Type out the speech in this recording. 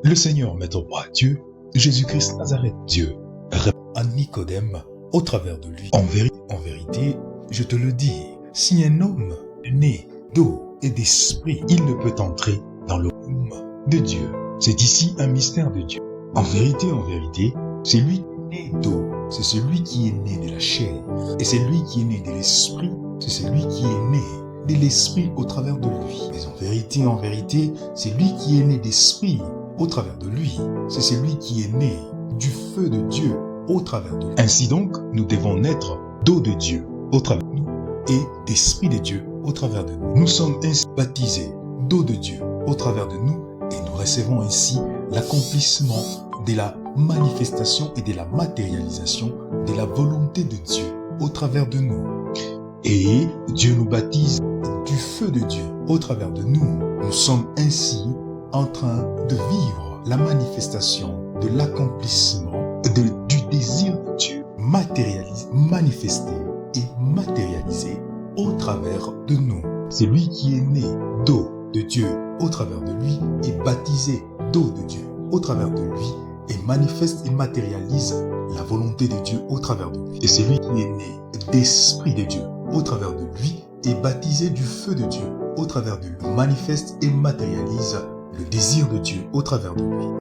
Le Seigneur met au bras Dieu, Jésus-Christ Nazareth Dieu, répond à Nicodème au travers de lui. En vérité, je te le dis, si un homme est né d'eau et d'esprit, il ne peut entrer dans le royaume de Dieu. C'est ici un mystère de Dieu. En vérité, c'est lui qui est né d'eau, c'est celui qui est né de la chair. Et c'est lui qui est né de l'esprit, c'est celui qui est né de l'esprit au travers de lui. Mais en vérité, c'est lui qui est né d'esprit au travers de lui. C'est celui qui est né du feu de Dieu au travers de lui. Ainsi donc, nous devons naître d'eau de Dieu au travers de nous et d'esprit de Dieu au travers de nous. Nous sommes ainsi baptisés d'eau de Dieu au travers de nous et nous recevons ainsi l'accomplissement de la manifestation et de la matérialisation de la volonté de Dieu au travers de nous. Et Dieu nous baptise du feu de Dieu au travers de nous. Nous sommes ainsi en train de vivre la manifestation de l'accomplissement du désir de Dieu manifesté et matérialisé au travers de nous. C'est lui qui est né d'eau de Dieu au travers de lui et baptisé d'eau de Dieu au travers de lui et manifeste et matérialise la volonté de Dieu au travers de lui. Et c'est lui qui est né d'esprit de Dieu au travers de lui et baptisé du feu de Dieu au travers de lui, manifeste et matérialise le désir de Dieu au travers de lui.